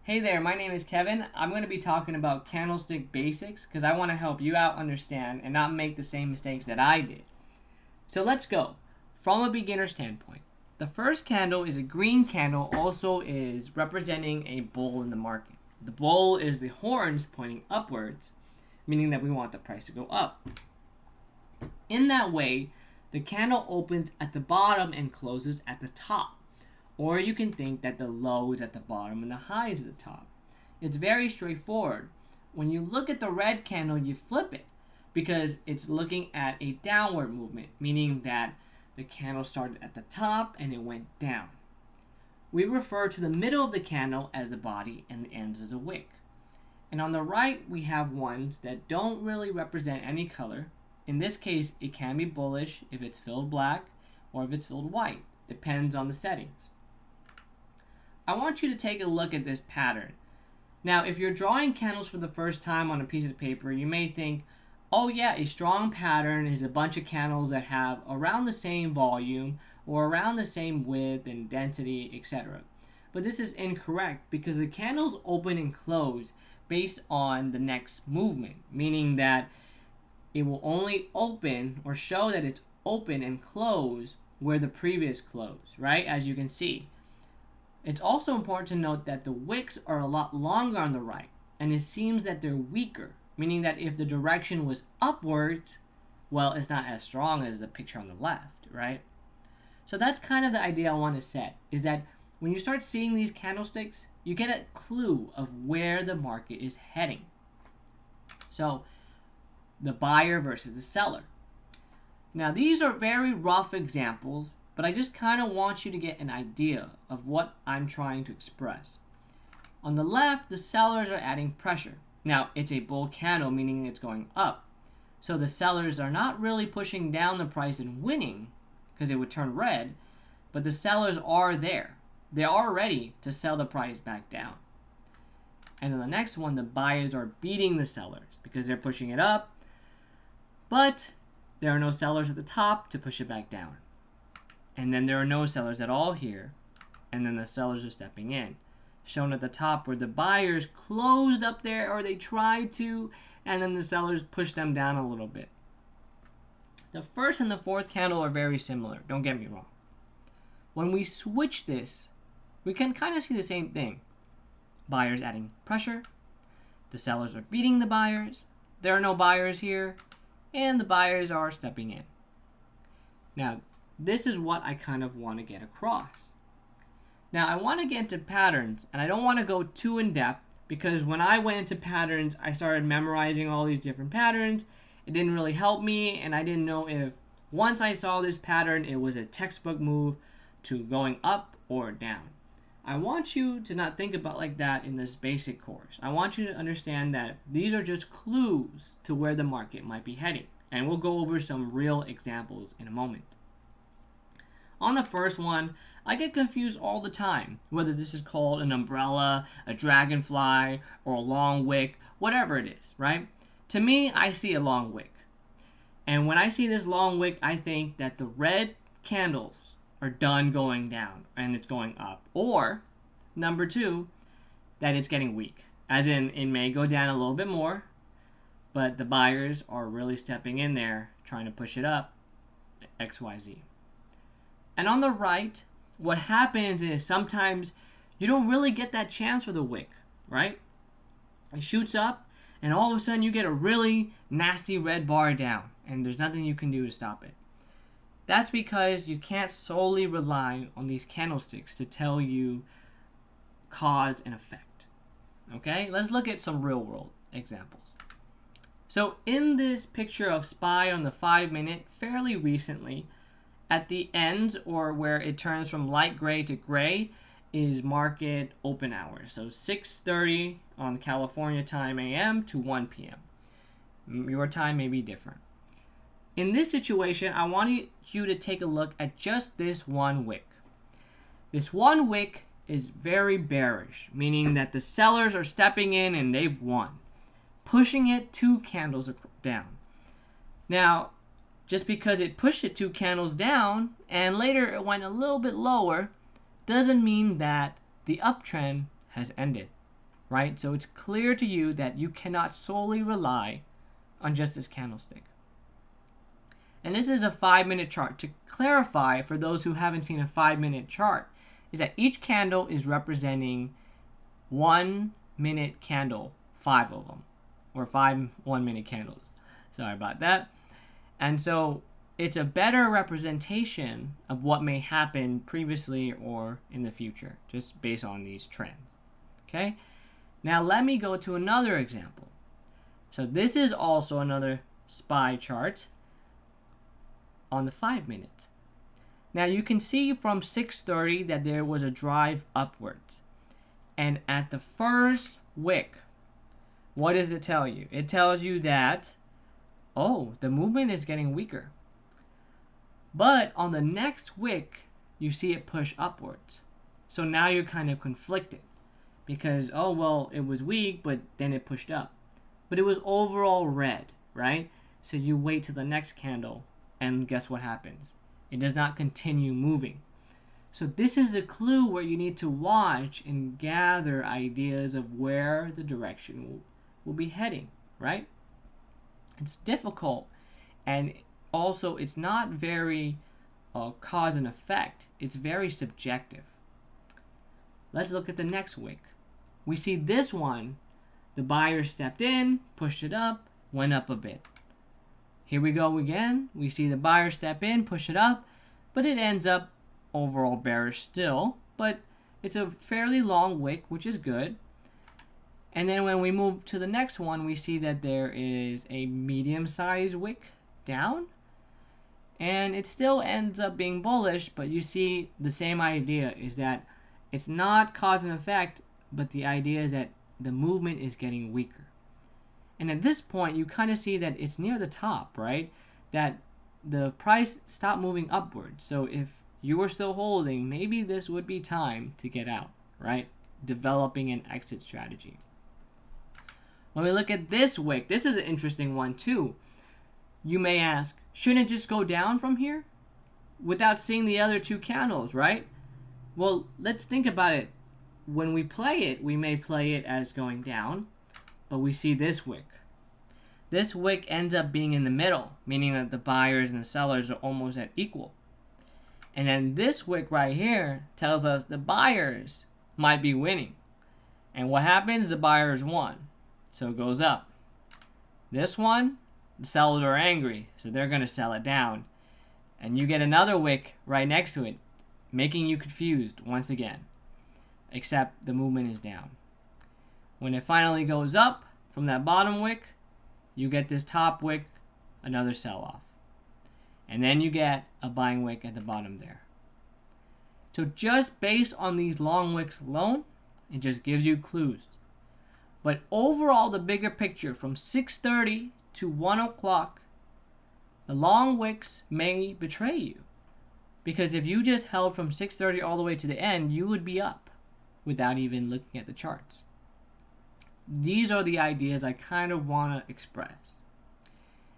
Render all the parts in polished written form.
Hey there, my name is Kevin. I'm going to be talking about Candlestick Basics because I want to help you out understand and not make the same mistakes that I did. So let's go. From a beginner standpoint, the first candle is a green candle, also is representing a bull in the market. The bull is the horns pointing upwards, meaning that we want the price to go up. In that way, the candle opens at the bottom and closes at the top. Or you can think that the low is at the bottom and the high is at the top. It's very straightforward. When you look at the red candle, you flip it because it's looking at a downward movement, meaning that the candle started at the top and it went down. We refer to the middle of the candle as the body and the ends as a wick. And on the right, we have ones that don't really represent any color. In this case, it can be bullish if it's filled black or if it's filled white. Depends on the settings. I want you to take a look at this pattern. Now, if you're drawing candles for the first time on a piece of paper, you may think, oh yeah, a strong pattern is a bunch of candles that have around the same volume or around the same width and density, etc. But this is incorrect because the candles open and close based on the next movement, meaning that it will only open or show that it's open and close where the previous closed, right? As you can see. It's also important to note that the wicks are a lot longer on the right, and it seems that they're weaker, meaning that if the direction was upwards, well, it's not as strong as the picture on the left, right? So that's kind of the idea I want to set, is that when you start seeing these candlesticks, you get a clue of where the market is heading. So, the buyer versus the seller. Now, these are very rough examples, but I just kind of want you to get an idea of what I'm trying to express. On the left, the sellers are adding pressure. Now, it's a bull candle, meaning it's going up. So the sellers are not really pushing down the price and winning, because it would turn red, but the sellers are there. They are ready to sell the price back down. And on the next one, the buyers are beating the sellers because they're pushing it up, but there are no sellers at the top to push it back down. And then there are no sellers at all here. And then the sellers are stepping in. Shown at the top where the buyers closed up there, or they tried to, and then the sellers pushed them down a little bit. The first and the fourth candle are very similar, don't get me wrong. When we switch this, we can kind of see the same thing. Buyers adding pressure. The sellers are beating the buyers. There are no buyers here. And the buyers are stepping in. Now, this is what I kind of want to get across. Now, I want to get into patterns, and I don't want to go too in-depth, because when I went into patterns, I started memorizing all these different patterns. It didn't really help me, and I didn't know if once I saw this pattern, it was a textbook move to going up or down. I want you to not think about like that in this basic course. I want you to understand that these are just clues to where the market might be heading, and we'll go over some real examples in a moment. On the first one, I get confused all the time, whether this is called an umbrella, a dragonfly, or a long wick, whatever it is, right? To me, I see a long wick. And when I see this long wick, I think that the red candles are done going down and it's going up. Or, number two, that it's getting weak. As in, it may go down a little bit more, but the buyers are really stepping in there, trying to push it up, XYZ. And on the right, what happens is sometimes you don't really get that chance for the wick, right? It shoots up, and all of a sudden you get a really nasty red bar down, and there's nothing you can do to stop it. That's because you can't solely rely on these candlesticks to tell you cause and effect. Okay, let's look at some real world examples. So in this picture of SPY on the 5-minute, fairly recently, at the ends, or where it turns from light gray to gray, is market open hours. So 6:30 on California time AM to 1 p.m. Your time may be different. In this situation, I want you to take a look at just this one wick. This one wick is very bearish, meaning that the sellers are stepping in and they've won, pushing it 2 candles down. Now, just because it pushed it 2 candles down and later it went a little bit lower doesn't mean that the uptrend has ended. right? So it's clear to you that you cannot solely rely on just this candlestick. And this is a 5-minute chart. To clarify, for those who haven't seen a 5-minute chart, is that each candle is representing 1 minute candle, 5 of them, or 5 1-minute candles. Sorry about that. And so it's a better representation of what may happen previously or in the future, just based on these trends. Okay? Now let me go to another example. So this is also another SPY chart on the 5-minute. Now you can see from 6:30 that there was a drive upwards. And at the first wick, what does it tell you? It tells you that, oh, the movement is getting weaker. But on the next wick, you see it push upwards. So now you're kind of conflicted because, oh, well, it was weak, but then it pushed up. But it was overall red, right? So you wait till the next candle, and guess what happens? It does not continue moving. So this is a clue where you need to watch and gather ideas of where the direction will be heading, right? It's difficult, and also it's not very cause and effect. It's very subjective. Let's look at the next wick. We see this one, the buyer stepped in, pushed it up, went up a bit. Here we go again. We see the buyer step in, push it up, but it ends up overall bearish still, but it's a fairly long wick, which is good. And then when we move to the next one, we see that there is a medium-sized wick down, and it still ends up being bullish, but you see the same idea is that it's not cause and effect, but the idea is that the movement is getting weaker. And at this point, you kind of see that it's near the top, right? That the price stopped moving upward. So if you were still holding, maybe this would be time to get out, right? Developing an exit strategy. When we look at this wick, this is an interesting one too. You may ask, shouldn't it just go down from here without seeing the other two candles, right? Well, let's think about it. When we play it, we may play it as going down, but we see this wick. This wick ends up being in the middle, meaning that the buyers and the sellers are almost at equal. And then this wick right here tells us the buyers might be winning. And what happens? The buyers won. So it goes up. This one, the sellers are angry, so they're going to sell it down. And you get another wick right next to it, making you confused once again. Except the movement is down. When it finally goes up from that bottom wick, you get this top wick, another sell-off. And then you get a buying wick at the bottom there. So just based on these long wicks alone, it just gives you clues. But overall, the bigger picture from 6:30 to 1 o'clock, the long wicks may betray you. Because if you just held from 6:30 all the way to the end, you would be up without even looking at the charts. These are the ideas I kind of want to express.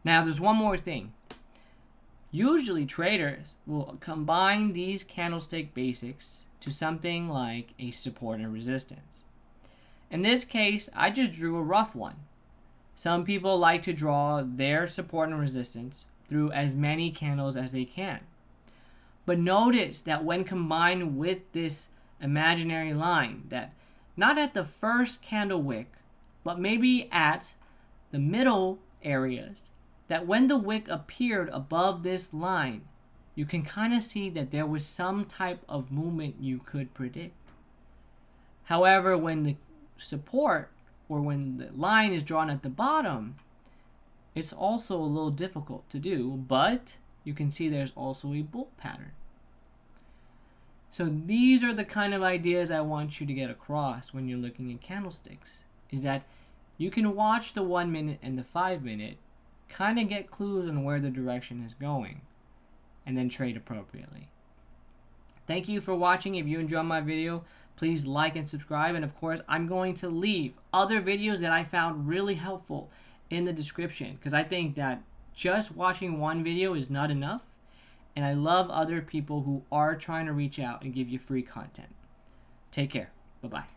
Now, there's one more thing. Usually traders will combine these candlestick basics to something like a support and resistance. In this case, I just drew a rough one. Some people like to draw their support and resistance through as many candles as they can. But notice that when combined with this imaginary line, that not at the first candle wick, but maybe at the middle areas, that when the wick appeared above this line, you can kind of see that there was some type of movement you could predict. However, when the support or when the line is drawn at the bottom, it's also a little difficult to do, but you can see there's also a bull pattern. So these are the kind of ideas I want you to get across when you're looking at candlesticks, is that you can watch the 1 minute and the 5 minute, kind of get clues on where the direction is going, and then trade appropriately. Thank you for watching. If you enjoyed my video, please like and subscribe. And of course, I'm going to leave other videos that I found really helpful in the description, because I think that just watching one video is not enough. And I love other people who are trying to reach out and give you free content. Take care. Bye-bye.